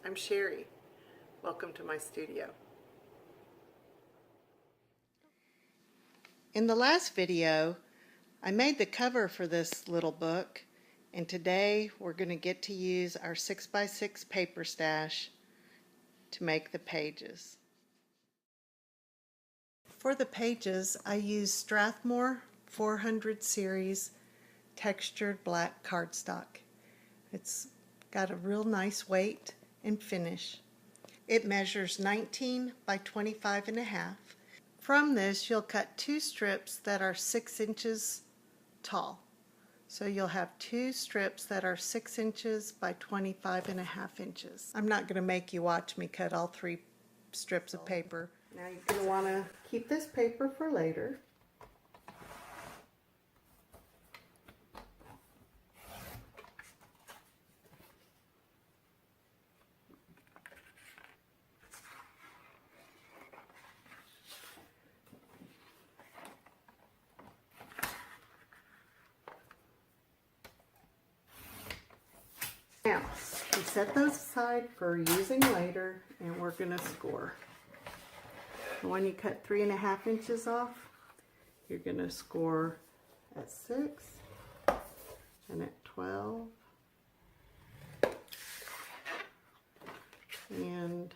I'm Sherry. Welcome to my studio. In the last video, I made the cover for this little book, and today we're going to get to use our 6x6 paper stash to make the pages. For the pages, I used Strathmore 400 series textured black cardstock. It's got a real nice weight and finish. It measures 19 by 25 and a half. From this, you'll cut 2 strips that are 6 inches tall. So you'll have 2 strips that are 6 inches by 25 and a half inches. I'm not going to make you watch me cut all 3 strips of paper. Now you're going to want to keep this paper for later. Now, we set those aside for using later, and we're going to score. When you cut 3.5 inches off, you're going to score at 6 and at 12 and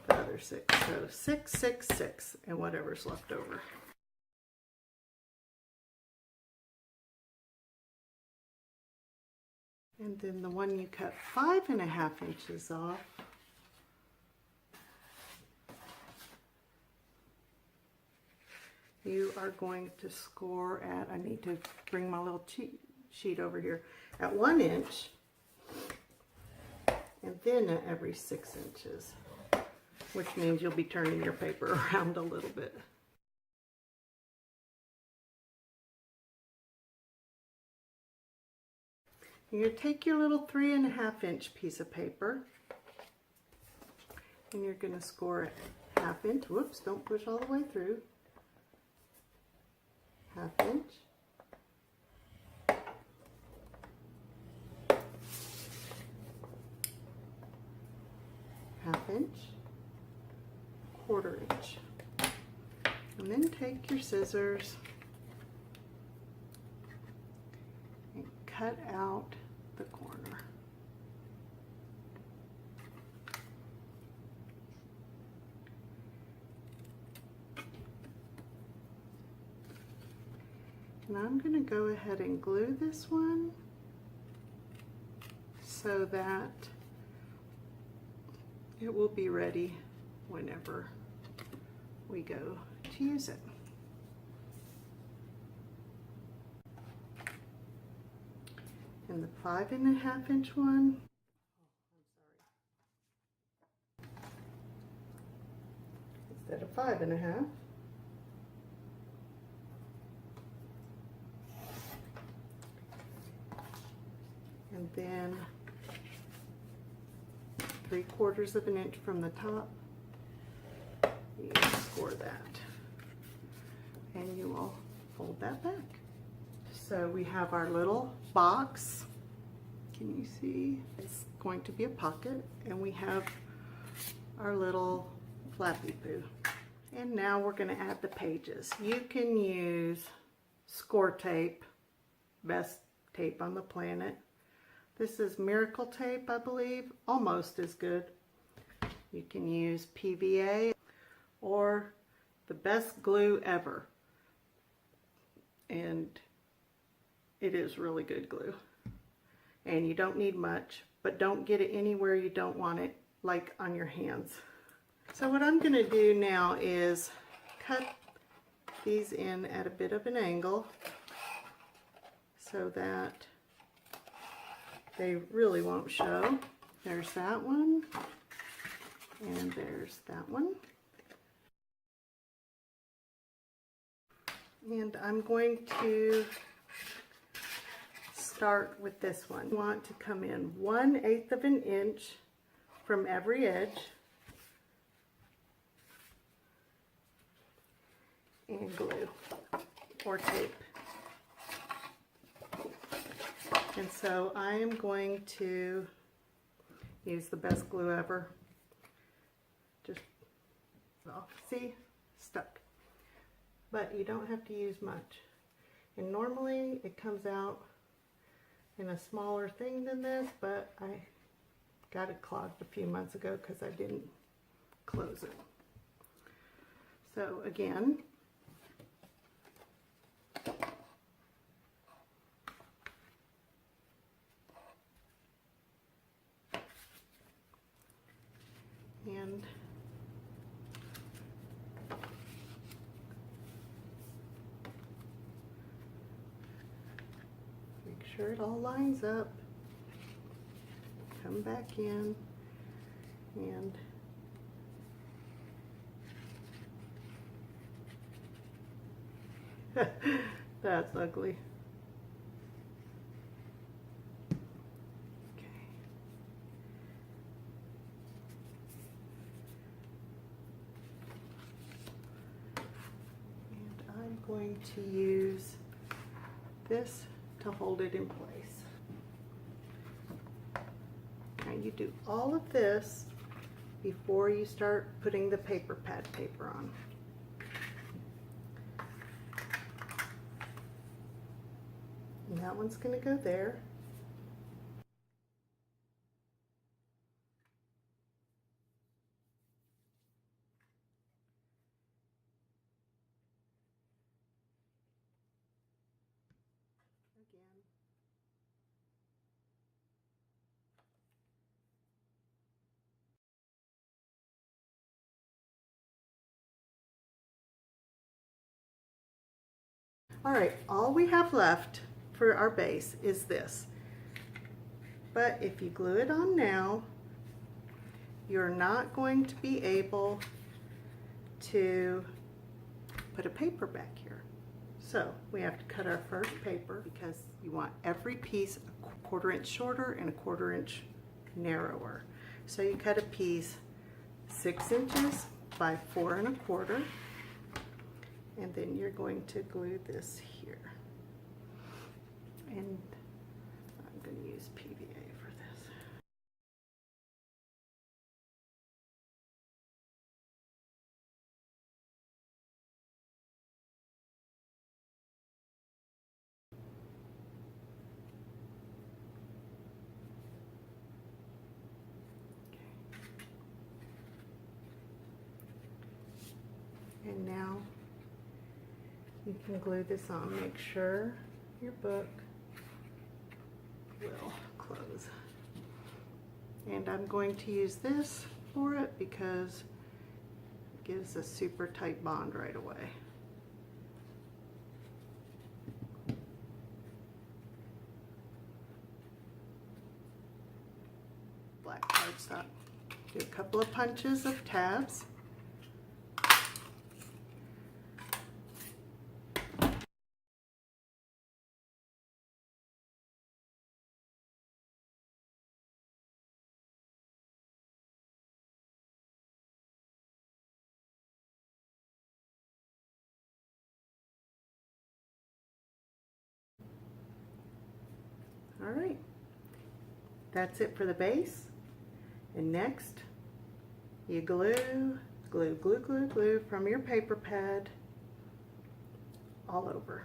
the other 6. So 6, 6, 6, and whatever's left over. And then the one you cut 5.5 inches off, you are going to score at, I need to bring my little cheat sheet over here, at 1 inch, and then at every 6 inches, which means you'll be turning your paper around a little bit. You're going to take your little 3.5 inch piece of paper, and you're going to score it 1/2 inch. Whoops, don't push all the way through. 1/2 inch. 1/2 inch. 1/4 inch. And then take your scissors and cut out the corner. And I'm going to go ahead and glue this one so that it will be ready whenever we go to use it. And the 5.5 inch one, instead of 5.5, and then 3/4 of an inch from the top, you score that, and you will fold that back. So we have our little box. Can you see? It's going to be a pocket, and we have our little flappy poo. And now we're going to add the pages. You can use score tape, best tape on the planet. This is Miracle tape, I believe, almost as good. You can use PVA or the best glue ever. And it is really good glue. And you don't need much, but don't get it anywhere you don't want it, like on your hands. So what I'm going to do now is cut these in at a bit of an angle so that they really won't show. There's that one, and there's that one. And I'm going to start with this one. You want to come in 1/8 of an inch from every edge and glue or tape. And so I am going to use the best glue ever. Just, well, see, stuck. But you don't have to use much. And normally it comes out in a smaller thing than this, but I got it clogged a few months ago because I didn't close it. So again, and make sure it all lines up. Come back in and that's ugly. Okay. And I'm going to use this to hold it in place. Now you do all of this before you start putting the paper pad paper on. And that one's going to go there. Again. All right, all we have left for our base is this. But if you glue it on now, you're not going to be able to put a paper back here. So we have to cut our first paper because you want every piece a 1/4 inch shorter and a 1/4 inch narrower. So you cut a piece 6 inches by 4 1/4, and then you're going to glue this here. And I'm going to use PVA for this. And now you can glue this on. Make sure your book will close. And I'm going to use this for it because it gives a super tight bond right away. Black cardstock. Do a couple of punches of tabs. All right, that's it for the base. And next, you glue, glue, glue, glue, glue from your paper pad all over.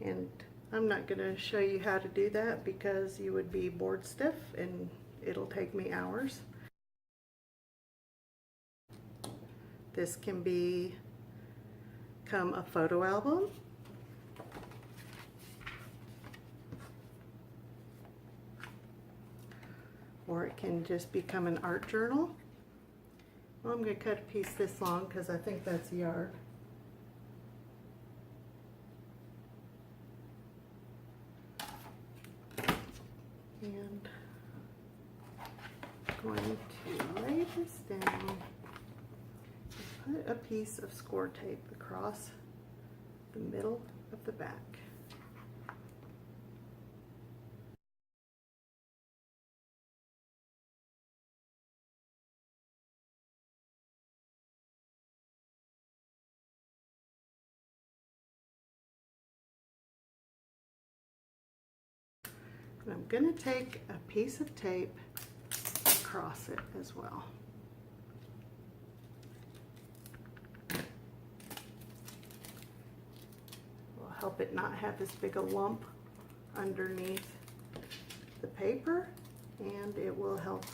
And I'm not going to show you how to do that because you would be bored stiff and it'll take me hours. This can become a photo album. Or it can just become an art journal. Well, I'm going to cut a piece this long because I think that's a yard. And I'm going to lay this down and put a piece of score tape across the middle of the back. And I'm going to take a piece of tape across it as well. Will help it not have this big a lump underneath the paper, and it will help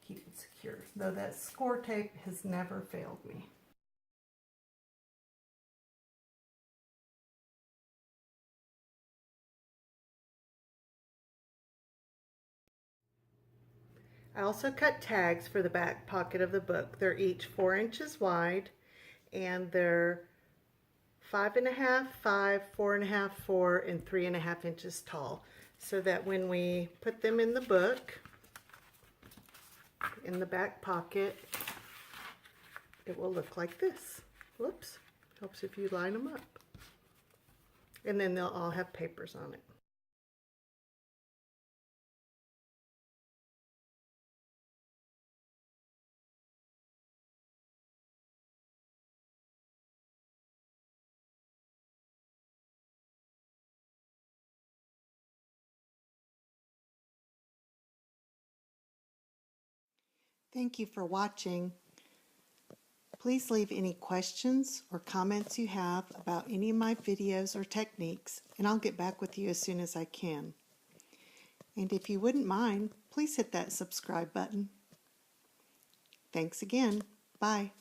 keep it secure. Though that score tape has never failed me. I also cut tags for the back pocket of the book. They're each 4 inches wide, and they're 5.5, 5, 4.5, 4, and 3.5 inches tall, so that when we put them in the book, in the back pocket, it will look like this. Whoops, helps if you line them up. And then they'll all have papers on it. Thank you for watching. Please leave any questions or comments you have about any of my videos or techniques, and I'll get back with you as soon as I can. And if you wouldn't mind, please hit that subscribe button. Thanks again. Bye.